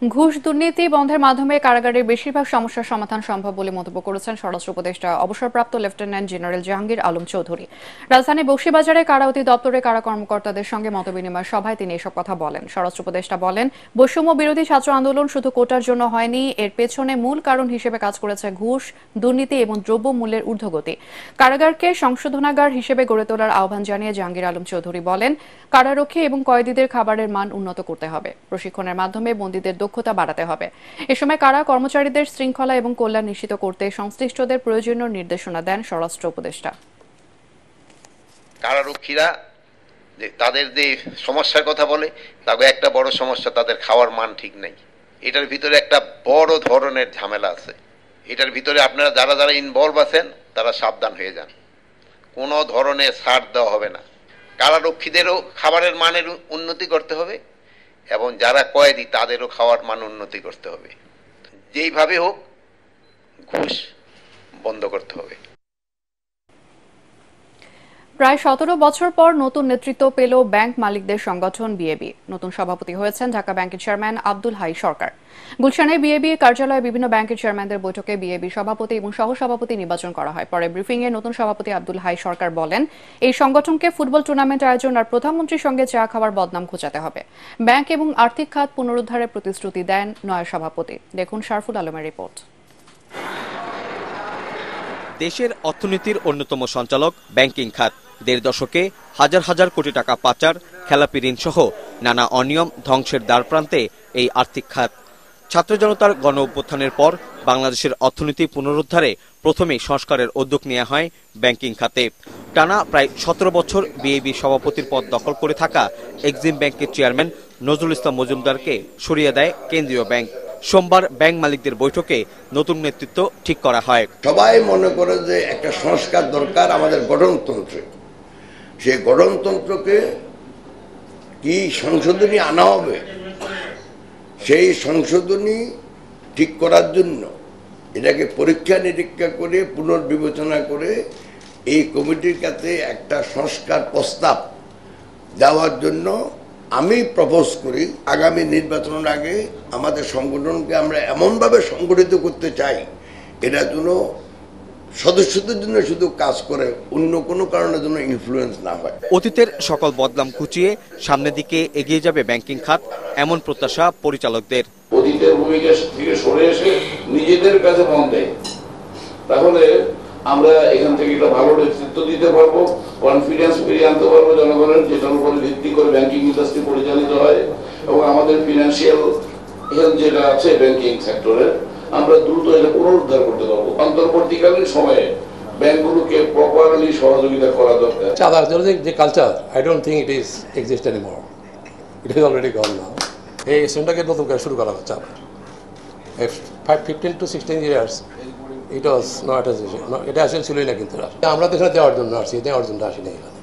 ঘুষ দুর্নীতি বন্ধের মাধ্যমে কারাগারের বেশিরভাগ সমস্যার সমাধান সম্ভব বলে মন্তব্য করেছেন স্বরাষ্ট্র উপদেষ্টা অবসরপ্রাপ্ত লেফটেন্যান্ট জেনারেল জাহাঙ্গীর আলম চৌধুরী। রাজধানী বকশীবাজারে কারা অধিদপ্তরে কারা কর্মকর্তাদের সঙ্গে মতবিনিময় সভায় তিনি এসব কথা বলেন। স্বরাষ্ট্র উপদেষ্টা বলেন, বৈষম্য বিরোধী ছাত্র আন্দোলন শুধু কোটার জন্য হয়নি, এর পেছনে মূল কারণ হিসেবে কাজ করেছে ঘুষ, দুর্নীতি এবং দ্রব্যমূল্যের ঊর্ধ্বগতি। কারাগারকে সংশোধনাগার হিসেবে গড়ে তোলার আহ্বান জানিয়ে জাহাঙ্গীর আলম চৌধুরী বলেন, কারারক্ষী এবং কয়েদিদের খাবারের মান উন্নত করতে হবে, প্রশিক্ষণের মাধ্যমে বন্দীদের দক্ষতা বাড়াতে হবে। এ সময় কারা কর্মচারীদের শৃঙ্খলা এবং কল্যাণ নিশ্চিত করতে সংশ্লিষ্টদের প্রয়োজনীয় নির্দেশনা দেন স্বরাষ্ট্র উপদেষ্টা। কারারক্ষীরা তাদের যে সমস্যার কথা বলে, তাকে একটা বড় সমস্যা তাদের খাওয়ার মান ঠিক নেই। এটার ভিতরে একটা বড় ধরনের ঝামেলা আছে। এটার ভিতরে আপনারা যারা যারা ইনভলভ আছেন তারা সাবধান হয়ে যান, কোনো ধরনের ছাড় দেওয়া হবে না। কারারক্ষীদেরও খাবারের মানের উন্নতি করতে হবে এবং যারা কয়েদি তাদেরও খাওয়ার মান উন্নতি করতে হবে। যেইভাবে হোক ঘুষ বন্ধ করতে হবে। প্রায় 17 বছর পর নতুন নেতৃত্ব পেল ব্যাংক মালিকদের সংগঠন বিএবি। নতুন সভাপতি হয়েছেন ঢাকা ব্যাংকের চেয়ারম্যান আব্দুল হাই সরকার। গুলশানে বিএবি কার্যালয়ে বিভিন্ন ব্যাংকের চেয়ারম্যানদের বৈঠকে বিএবি সভাপতি এবং সহসভাপতি নির্বাচন করা হয়। পরে ব্রিফিংয়ে নতুন সভাপতি আব্দুল হাই সরকার বলেন, এই সংগঠনকে ফুটবল টুর্নামেন্ট আয়োজন আর প্রধানমন্ত্রীর সঙ্গে চা খাওয়ার বদনাম ঘোচাতে হবে। ব্যাংক এবং আর্থিক খাত পুনরুদ্ধারের প্রতিশ্রুতি দেন নয়া সভাপতি। দেখুন শারফুল আলমের রিপোর্ট। দেশের অর্থনীতির অন্যতম সঞ্চালক ব্যাংকিং খাত। ১.৫ দশকে হাজার হাজার কোটি টাকা পাচার, খেলাপি ঋণ সহ নানা অনিয়ম ধ্বংসের দ্বারপ্রান্তে এই আর্থিক খাত। ছাত্র জনতার গণ অভ্যুত্থানের পর বাংলাদেশের অর্থনীতি পুনরুদ্ধারে প্রথমেই সংস্কারের উদ্যোগ নেওয়া হয় ব্যাংকিং খাতে। টানা প্রায় ১৭ বছর বিএবি সভাপতির পদ দখল করে থাকা এক্সিম ব্যাংকের চেয়ারম্যান নজরুল ইসলাম মজুমদারকে সরিয়ে দেয় কেন্দ্রীয় ব্যাংক। সোমবার ব্যাংক মালিকদের বৈঠকে নতুন নেতৃত্ব ঠিক করা হয়। সবাই মনে করে যে একটা সংস্কার দরকার আমাদের গঠনতন্ত্রে। সেই গঠনতন্ত্রকে কি সংশোধনী আনা হবে, সেই সংশোধনী ঠিক করার জন্য এটাকে পরীক্ষা নিরীক্ষা করে পুনর্বিবেচনা করে এই কমিটির কাছে একটা সংস্কার প্রস্তাব দেওয়ার জন্য আমি প্রপোজ করি, আগামী নির্বাচনের আগে আমাদের সংগঠনকে আমরা এমনভাবে সংগঠিত করতে চাই এটার জন্য সদস্যদের জন্য শুধু কাজ করে, অন্য কোনো কারণের জন্য ইনফ্লুয়েন্স না হয়। অতীতের সকল বদনাম ঘুচিয়ে সামনের দিকে এগিয়ে যাবে ব্যাংকিং খাত, এমন প্রত্যাশা পরিচালকদের। অতীতের ভূমিকা থেকে সরে এসে নিজেদের কাছে মন দেয়, তাহলে আমরা এখান থেকে একটা ভালো নেতৃত্ব দিতে পারবো, কনফিডেন্স ফিরিয়ে আনতে পারবো জনগণের, যেটার উপরে ভিত্তি করে ব্যাংকিং ইন্ডাস্ট্রি পরিচালিত হয় এবং আমাদের ফিনান্সিয়াল হেলথ যেটা আছে ব্যাংকিং সেক্টরের আমরা দ্রুত এটা পুনরুদ্ধার করতে পারবো। অন্তর্বর্তীকালীন সময়ে ব্যাংকগুলোকে প্রপারলি সহযোগিতা করা দরকার। চাঁদার যে culture, I don't think it is exist anymore, it is already gone now. এই সিস্টেমটাকে নতুন করে শুরু করা হচ্ছে। 15 to 16 years it was not as এটা আসলে ছিলই না, কিন্তু আমরা তো এখানে দেওয়ার জন্য আসছি, দেওয়ার জন্য আসিনি এখানে।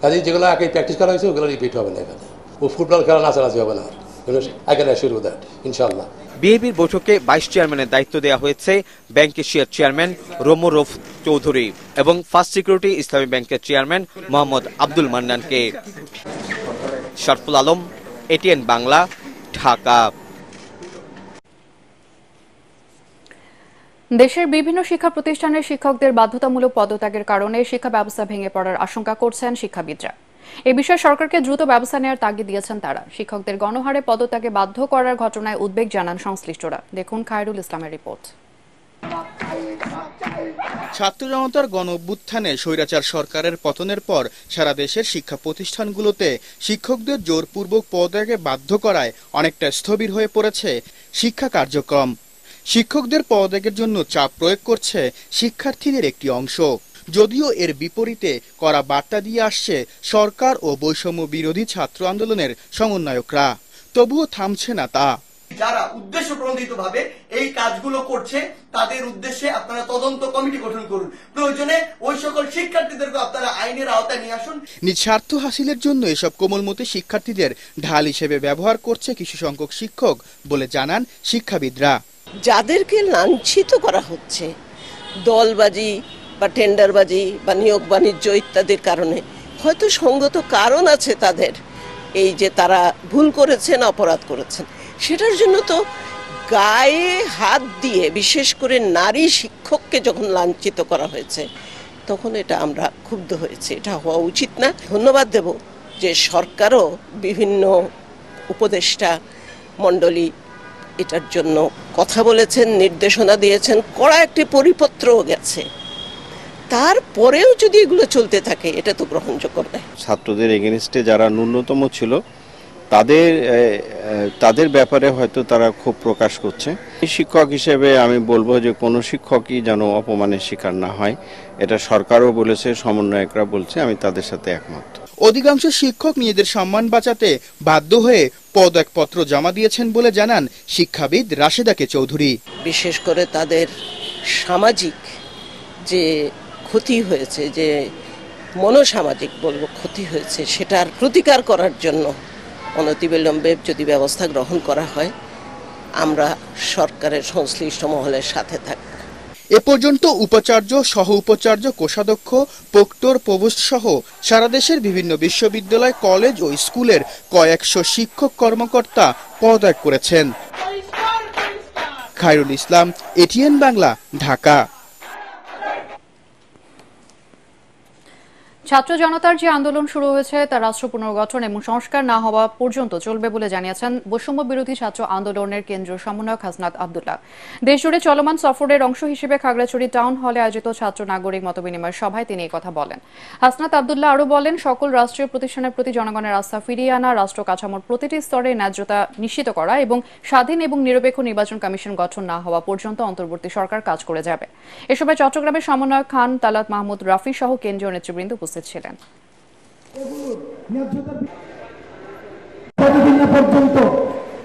কাজে যেগুলো আগে প্র্যাকটিস করা হয়েছে ওগুলো রিপিট হবে না এখানে। ও ফুটবল খেলা নাচানাচি হবে না, I can assure you that ইনশাআল্লাহ। বিএবির বৈঠকে 22 চেয়ারম্যানের দায়িত্ব দেওয়া হয়েছে ব্যাংক এশিয়ার চেয়ারম্যান রোমরফ চৌধুরী এবং ফার্স্ট সিকিউরিটি ইসলামী ব্যাংকের চেয়ারম্যান মোহাম্মদ আব্দুল মান্নানকে। শারফুল আলম, এটিএন বাংলা, ঢাকা। দেশের বিভিন্ন শিক্ষা প্রতিষ্ঠানের শিক্ষকদের বাধ্যতামূলক পদত্যাগের কারণে শিক্ষা ব্যবস্থা ভেঙে পড়ার আশঙ্কা করছেন শিক্ষাবিদরা। এ বিষয়ে সরকারকে দ্রুত ব্যবস্থা নেওয়ার তাগিদ দিয়েছেন তারা। শিক্ষকদের গণহারে পদত্যাগে বাধ্য করার ঘটনায় উদ্বেগ জানান সংশ্লিষ্টরা। দেখুন খায়রুল ইসলামের রিপোর্ট। ছাত্র জনতার গণ অভ্যুত্থানে স্বৈরাচার সরকারের পতনের পর সারা দেশের শিক্ষা প্রতিষ্ঠানগুলোতে শিক্ষকদের জোরপূর্বক পদত্যাগে বাধ্য করায় অনেকটা স্থবির হয়ে পড়েছে শিক্ষা কার্যক্রম। শিক্ষকদের পদত্যাগের জন্য চাপ প্রয়োগ করছে শিক্ষার্থীদের একটি অংশ, যদিও এর বিপরীতে কড়া বার্তা দিয়ে আসছে সরকার ও বৈষম্য বিরোধী ছাত্র আন্দোলনের সমন্বয়করা। তবুও থামছে না তা। যারা উদ্দেশ্য প্রণোদিতভাবে এই কাজগুলো করছে তাদের উদ্দেশ্যে আপনারা তদন্ত কমিটি গঠন করুন, প্রয়োজনে ওই সকল শিক্ষার্থীদেরকে আপনারা আইনের আওতায় নিয়ে আসুন। নিজ স্বার্থ হাসিলের জন্য এসব কোমলমতি শিক্ষার্থীদের ঢাল হিসেবে ব্যবহার করছে কিছু সংখ্যক শিক্ষক বলে জানান শিক্ষাবিদরা। যাদেরকে লাঞ্ছিত করা হচ্ছে দলবাজি বা টেন্ডারবাজি বা নিয়োগ বাণিজ্য ইত্যাদির কারণে, হয়তো সঙ্গত কারণ আছে তাদের, এই যে তারা ভুল করেছেন, অপরাধ করেছেন, সেটার জন্য তো গায়ে হাত দিয়ে বিশেষ করে নারী শিক্ষককে যখন লাঞ্ছিত করা হয়েছে তখন এটা আমরা ক্ষুব্ধ হয়েছে। এটা হওয়া উচিত না। ধন্যবাদ দেব যে সরকারও বিভিন্ন উপদেষ্টা মণ্ডলী এটার জন্য কথা বলেছেন, নির্দেশনা দিয়েছেন, কড়া একটি পরিপত্রও গেছে। তারপরেও যদি এগুলো চলতে থাকে এটা তো গ্রহণযোগ্য নয়। ছাত্রদের এগেনস্টে যারা ন্যূনতম ছিল তাদের ব্যাপারে হয়তো তারা ক্ষোভ প্রকাশ করছে। শিক্ষক হিসেবে আমি বলবো যে কোনো শিক্ষকই যেন অপমানের শিকার না হয়, এটা সরকারও বলেছে, সমন্বয়করা বলছে, আমি তাদের সাথে একমত। অধিকাংশ শিক্ষক নিজেদের সম্মান বাঁচাতে বাধ্য হয়ে পদত্যাগপত্র জমা দিয়েছেন বলে জানান শিক্ষাবিদ রাশেদা কে চৌধুরী। বিশেষ করে তাদের সামাজিক যে ক্ষতি হয়েছে, যে মনোসামাজিক বলবো ক্ষতি হয়েছে, সেটার প্রতিকার করার জন্য অনতিবিলম্বে যদি ব্যবস্থা গ্রহণ করা হয় আমরা সরকারের সংশ্লিষ্ট মহলের সাথে থাকব। এ পর্যন্ত উপাচার্য, সহ উপাচার্য, কোষাধ্যক্ষ, প্রক্টর, প্রভোস্ট সহ সারা দেশের বিভিন্ন বিশ্ববিদ্যালয়, কলেজ ও স্কুলের কয়েকশো শিক্ষক কর্মকর্তা পদত্যাগ করেছেন। খায়রুল ইসলাম, এটিএন বাংলা, ঢাকা। ছাত্র জনতার যে আন্দোলন শুরু হয়েছে তা রাষ্ট্র পুনর্গঠন এবং সংস্কার না হওয়া পর্যন্ত চলবে বলে জানিয়েছেন বৈষম্য বিরোধী ছাত্র আন্দোলনের কেন্দ্রীয় সমন্বয়ক হাসনাত আব্দুল্লাহ। দেশজুড়ে চলমান সফরের অংশ হিসেবে খাগড়াছড়ি টাউন হলে আয়োজিত ছাত্র নাগরিক মতবিনিময় সভায় তিনি কথা বলেন। হাসনাত আব্দুল্লাহ আরও বলেন, সকল রাষ্ট্রীয় প্রতিষ্ঠানের প্রতি জনগণের আস্থা ফিরিয়ে আনা, রাষ্ট্র কাঠামোর প্রতিটি স্তরে ন্যায্যতা নিশ্চিত করা এবং স্বাধীন এবং নিরপেক্ষ নির্বাচন কমিশন গঠন না হওয়া পর্যন্ত অন্তর্বর্তী সরকার কাজ করে যাবে। এ সময় চট্টগ্রামের সমন্বয়ক খান তালাত মাহমুদ রাফি সহ কেন্দ্রীয় নেতৃবৃন্দ উপস্থিত ছিলেন। পর্যন্ত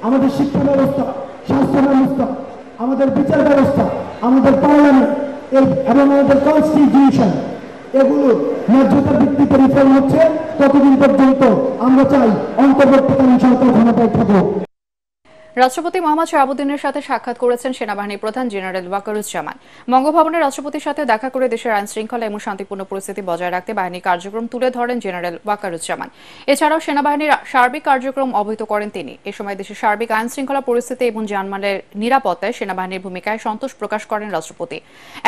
আমাদের শিক্ষা ব্যবস্থা, স্বাস্থ্য ব্যবস্থা, আমাদের বিচার ব্যবস্থা, আমাদের পার্লামেন্ট এবং আমাদের কনস্টিটিউশন এগুলো ন্যায্যতার ভিত্তিতে রিফর্ম হচ্ছে, ততদিন পর্যন্ত আমরা চাই অন্তর্বর্তীকালীন সরকার ক্ষমতায় থাকুক। রাষ্ট্রপতি মোহাম্মদ শাহাবুদ্দিনের সাথে সাক্ষাৎ করেছেন সেনাবাহিনীর প্রধান জেনারেল ওয়াকারুজ্জামান। বঙ্গভবনে রাষ্ট্রপতির সাথে দেখা করে দেশের আইন শৃঙ্খলা এবং শান্তিপূর্ণ পরিস্থিতি বজায় রাখতে বাহিনীর কার্যক্রম তুলে ধরেন জেনারেল ওয়াকারুজ্জামান। এছাড়াও সেনাবাহিনীর সার্বিক কার্যক্রম অবহিত করেন তিনি। এ সময় দেশের সার্বিক আইন শৃঙ্খলা পরিস্থিতি এবং জানমালের নিরাপত্তায় সেনাবাহিনীর ভূমিকায় সন্তোষ প্রকাশ করেন রাষ্ট্রপতি।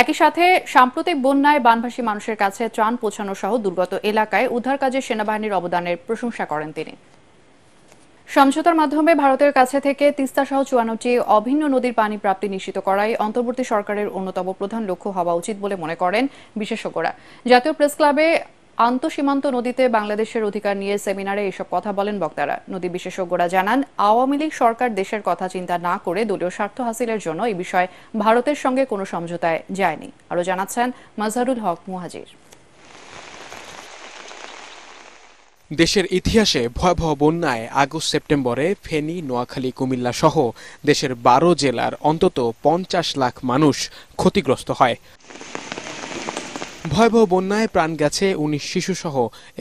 একই সাথে সাম্প্রতিক বন্যায় বানভাসী মানুষের কাছে ত্রাণ পৌঁছানো সহ দুর্গত এলাকায় উদ্ধার কাজে সেনাবাহিনীর অবদানের প্রশংসা করেন তিনি। সমঝোতার মাধ্যমে ভারতের কাছে থেকে তিস্তা সহ ৫৪টি অভিন্ন নদীর পানি প্রাপ্তি নিশ্চিত করাই অন্তর্বর্তী সরকারের অন্যতম প্রধান লক্ষ্য হওয়া উচিত বলে মনে করেন বিশেষজ্ঞরা। জাতীয় প্রেস ক্লাবে আন্তঃসীমান্ত নদীতে বাংলাদেশের অধিকার নিয়ে সেমিনারে এসব কথা বলেন বক্তারা। নদী বিশেষজ্ঞরা জানান, আওয়ামী লীগ সরকার দেশের কথা চিন্তা না করে দলীয় স্বার্থ হাসিলের জন্য এই বিষয়ে ভারতের সঙ্গে কোনো সমঝোতায় যায়নি। আরও জানাচ্ছেন মাজহারুল হক মুহাজির। দেশের ইতিহাসে ভয়াবহ বন্যায় আগস্ট সেপ্টেম্বরে ফেনী, নোয়াখালী, কুমিল্লা সহ দেশের ১২ জেলার অন্তত ৫০ লাখ মানুষ ক্ষতিগ্রস্ত হয়। ভয়াবহ বন্যায় প্রাণ গেছে ১৯ শিশুসহ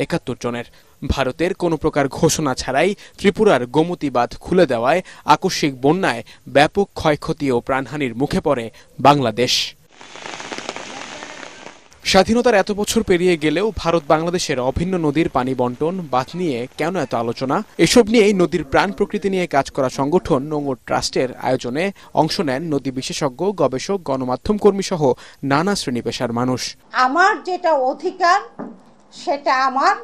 ৭১ জনের। ভারতের কোনো প্রকার ঘোষণা ছাড়াই ত্রিপুরার গোমতী বাঁধ খুলে দেওয়ায় আকস্মিক বন্যায় ব্যাপক ক্ষয়ক্ষতি ও প্রাণহানির মুখে পড়ে বাংলাদেশ। স্বাধীনতার এত বছর পেরিয়ে গেলেও ভারত বাংলাদেশের অভিন্ন নদীর পানি বন্টন, বাঁধ নিয়ে কেন এত আলোচনা? এসব নিয়েই নদীর প্রাণ প্রকৃতি নিয়ে কাজ করা সংগঠন নোঙর ট্রাস্টের আয়োজনে অংশ নেন নদী বিশেষজ্ঞ, গবেষক, গণমাধ্যম কর্মী সহ নানা শ্রেণী পেশার মানুষ। আমার যেটা অধিকার সেটা আমার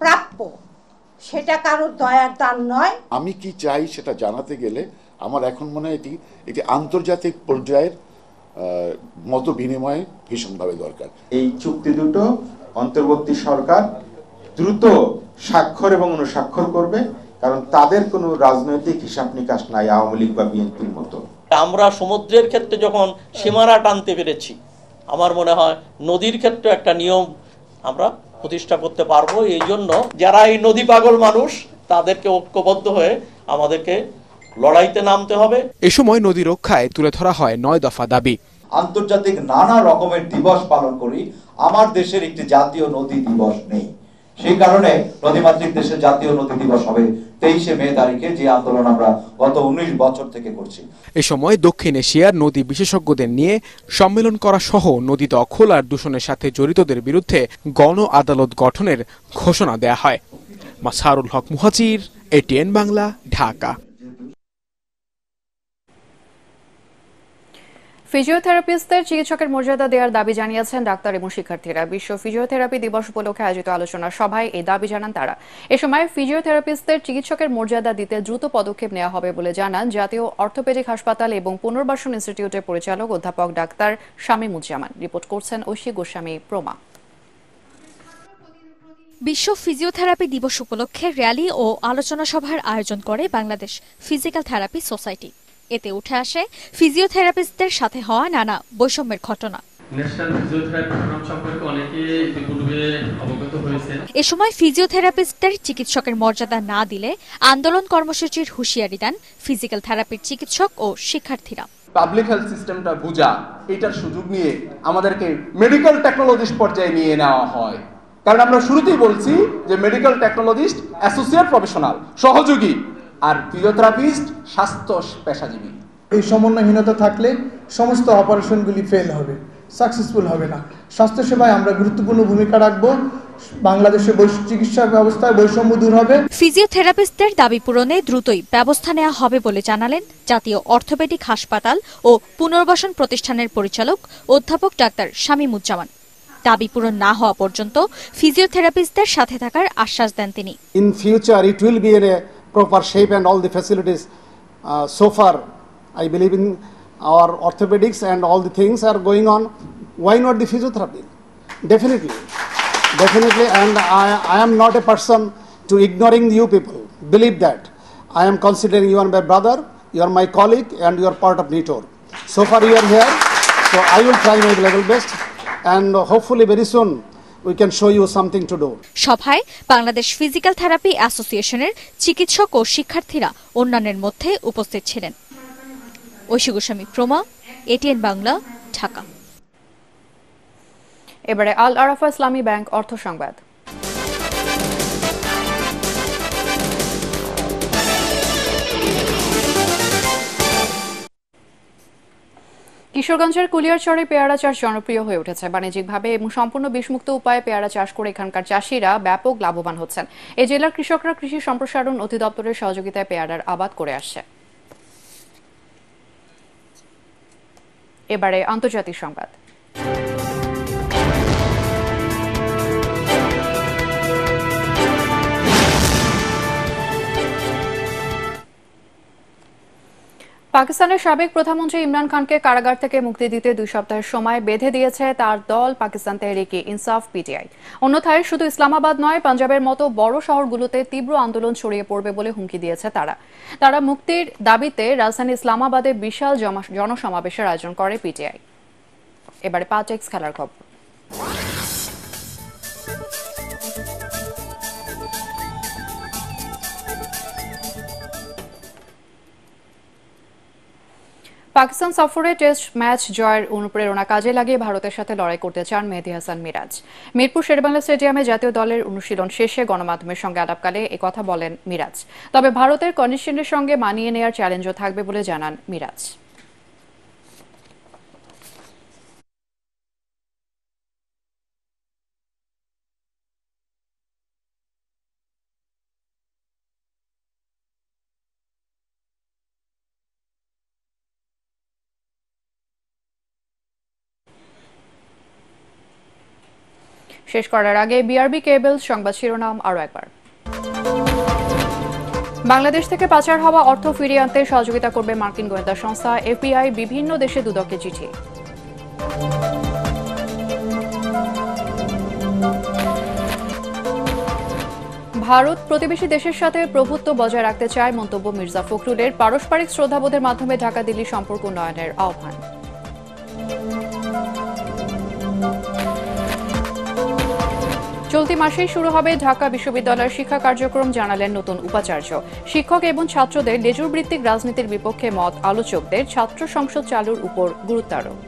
প্রাপ্য, সেটা কারোর দয়ার দান নয়। আমি কি চাই সেটা জানাতে গেলে আমার এখন মনে হয় এটি আন্তর্জাতিক পর্যায়ের মত বিনিময় ভীষণভাবে দরকার। এই চুক্তি দুটো অন্তর্বর্তী সরকার দ্রুত স্বাক্ষর এবং অনুস্বাক্ষর করবে, কারণ তাদের কোনো রাজনৈতিক হিসাব নিকাশ নাই আওয়ামী লীগ বা বিএনপির মতো। আমরা সমুদ্রের ক্ষেত্রে যখন সীমানা টানতে পেরেছি, আমার মনে হয় নদীর ক্ষেত্রে একটা নিয়ম আমরা প্রতিষ্ঠা করতে পারবো। এই জন্য যারা এই নদী পাগল মানুষ তাদেরকে ঐক্যবদ্ধ হয়ে আমাদেরকে লড়াইতে নামতে হবে। এ সময় নদী রক্ষায় তুলে ধরা হয় 9 দফা দাবি। আন্তর্জাতিক নানা রকমের দিবস পালন করি, আমার দেশের একটি জাতীয় নদী দিবস নেই। সেই কারণে নদীমাতৃক দেশের জাতীয় নদী দিবস হবে 23শে মে তারিখে, যে আন্দোলন আমরা গত 19 বছর থেকে করছি। এ সময় দক্ষিণ এশিয়ার নদী বিশেষজ্ঞদের নিয়ে সম্মেলন করা সহ নদী দখল আর দূষণের সাথে জড়িতদের বিরুদ্ধে গণ আদালত গঠনের ঘোষণা দেয়া হয়। মাসহারুল হক মুহাজির, এটিএন বাংলা, ঢাকা। ফিজিওথেরাপিস্টদের চিকিৎসকের মর্যাদা দেওয়ার দাবি জানিয়েছেন ডাক্তার এবং শিক্ষার্থীরা। বিশ্ব ফিজিওথেরাপি দিবস উপলক্ষে আয়োজিত আলোচনা সভায় এই দাবি জানান তারা। এ সময় ফিজিওথেরাপিস্টদের চিকিৎসকের মর্যাদা দিতে দ্রুত পদক্ষেপ নেওয়া হবে বলে জানান জাতীয় অর্থোপেডিক হাসপাতাল এবং পুনর্বাসন ইনস্টিটিউটের পরিচালক অধ্যাপক ডাক্তার শামীমুজ্জামান। রিপোর্ট করছেন ঐশী গোস্বামী প্রমা। বিশ্ব ফিজিওথেরাপি দিবস উপলক্ষে র্যালি ও আলোচনা সভার আয়োজন করে বাংলাদেশ ফিজিক্যাল থেরাপি সোসাইটি। এতে উঠে আসে ফিজিওথেরাপিস্টদের সাথে হওয়া নানা বৈষম্যের ঘটনা। এ সময় ফিজিওথেরাপিস্টদের চিকিৎসকের মর্যাদা না দিলে আন্দোলন কর্মসূচির হুঁশিয়ারি দেন ফিজিক্যাল থেরাপির চিকিৎসক ও শিক্ষার্থীরা। পাবলিক হেলথ সিস্টেমটা বুঝা, এটার সুযোগ নিয়ে আমাদেরকে মেডিকেল টেকনোলজিস্ট পর্যায়ে নিয়ে নেওয়া হয়। কারণ আমরা শুরুতেই বলছি যে মেডিকেল টেকনোলজিস্ট অ্যাসোসিয়েট প্রফেশনাল, সহযোগী, আর ফিজিওথেরাপিস্ট স্বাস্থ্য পেশাজীবী। এই সমন্বয়হীনতা থাকলে সমস্ত অপারেশনগুলি ফেল হবে, সাকসেসফুল হবে না। স্বাস্থ্যসেবায় আমরা গুরুত্বপূর্ণ ভূমিকা রাখব। বাংলাদেশের চিকিৎসা ব্যবস্থায় বৈষম্য দূর হবে। ফিজিওথেরাপিস্টদের দাবি পূরণে দ্রুতই ব্যবস্থা নেওয়া হবে বলে জানালেন জাতীয় অর্থোপেডিক হাসপাতাল ও পুনর্বাসন প্রতিষ্ঠানের পরিচালক অধ্যাপক ডাক্তার শামীমুজ্জামান। দাবি পূরণ না হওয়া পর্যন্ত ফিজিওথেরাপিস্টদের সাথে থাকার আশ্বাস দেন তিনি। In future it will be in a proper shape and all the facilities. So far I believe in our orthopedics and all the things are going on. Why not the physiotherapy? Definitely, and I am not a person to ignoring you people. Believe that. I am considering you are my brother, you are my colleague, and you are part of NITOR. So far you are here, so I will try my level best, and hopefully very soon we can show you something to do. সভায় বাংলাদেশ ফিজিক্যাল থেরাপি অ্যাসোসিয়েশনের চিকিৎসক ও শিক্ষার্থীরা অন্যান্যের মধ্যে উপস্থিত ছিলেন। ঐশী গোস্বামী প্রমা, এটিএন বাংলা, ঢাকা। এবারে আল আরাফা ইসলামী ব্যাংক অর্থ সংবাদ। কিশোরগঞ্জের কুলিয়ারচরে পেয়ারা চাষ জনপ্রিয় হয়ে উঠেছে। বাণিজ্যিকভাবে এবং সম্পূর্ণ বিষমুক্ত উপায়ে পেয়ারা চাষ করে এখানকার চাষিরা ব্যাপক লাভবান হচ্ছেন। এই জেলার কৃষকরা কৃষি সম্প্রসারণ অধিদপ্তরের সহযোগিতায় পেয়ারার আবাদ করে আসছে। এবারে আন্তর্জাতিক সংবাদ। পাকিস্তানের সাবেক প্রধানমন্ত্রী ইমরান খানকে কারাগার থেকে মুক্তি দিতে 2 সপ্তাহের সময় বেঁধে দিয়েছে তার দল পাকিস্তান তেহরিকে ইনসাফ পিটিআই। অন্যথায় শুধু ইসলামাবাদ নয়, পাঞ্জাবের মতো বড় শহরগুলোতে তীব্র আন্দোলন ছড়িয়ে পড়বে বলে হুমকি দিয়েছে তারা মুক্তির দাবিতে রাজধানী ইসলামাবাদে বিশাল জনসমাবেশের আয়োজন করে পিটিআই। এবারে 5x খেলার খবর। পাকিস্তান সফরে টেস্ট ম্যাচ জয়ের অনুপ্রেরণা কাজে লাগিয়ে ভারতের সাথে লড়াই করতে চান মেহেদী হাসান মিরাজ। মিরপুর শেরেবাংলা স্টেডিয়ামে জাতীয় দলের অনুশীলন শেষে গণমাধ্যমের সঙ্গে আলাপকালে একথা বলেন মিরাজ। তবে ভারতের কন্ডিশনের সঙ্গে মানিয়ে নেওয়ার চ্যালেঞ্জও থাকবে বলে জানান মিরাজ। শেষ করার আগে বিআরবি কেবলস সংবাদ শিরোনাম আরও একবার। বাংলাদেশ থেকে পাচার হওয়া অর্থ ফিরিয়ে আনতে সহযোগিতা করবে মার্কিন গোয়েন্দা সংস্থা এফবিআই। বিভিন্ন দেশে দুদকে চিঠি। ভারত প্রতিবেশী দেশের সাথে প্রভুত্ব বজায় রাখতে চায় মন্তব্য মির্জা ফখরুলের। পারস্পরিক শ্রদ্ধাবোধের মাধ্যমে ঢাকা দিল্লি সম্পর্ক উন্নয়নের আহ্বান। চলতি মাসেই শুরু হবে ঢাকা বিশ্ববিদ্যালয়ের শিক্ষা কার্যক্রম, জানালেন নতুন উপাচার্য। শিক্ষক এবং ছাত্রদের লেজুর ভিত্তিক রাজনীতির বিপক্ষে মত আলোচকদের ছাত্র সংসদ চালুর উপর গুরুত্ব আরোপ।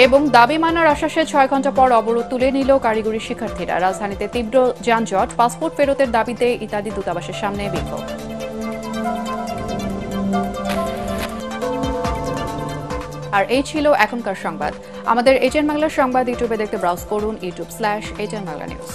এবং দাবি মানার আশ্বাসে 6 ঘণ্টা পর অবরোধ তুলে নিল কারিগরি শিক্ষার্থীরা। রাজধানীতে তীব্র যানজট, পাসপোর্ট ফেরতের দাবিতে ইতালি দূতাবাসের সামনে বিক্ষোভ। আর এই ছিল এখনকার সংবাদ। আমাদের এজেন্ট বাংলা সংবাদ ইউটিউবে দেখতে ব্রাউজ করুন youtube/এজেন্ট বাংলা নিউজ।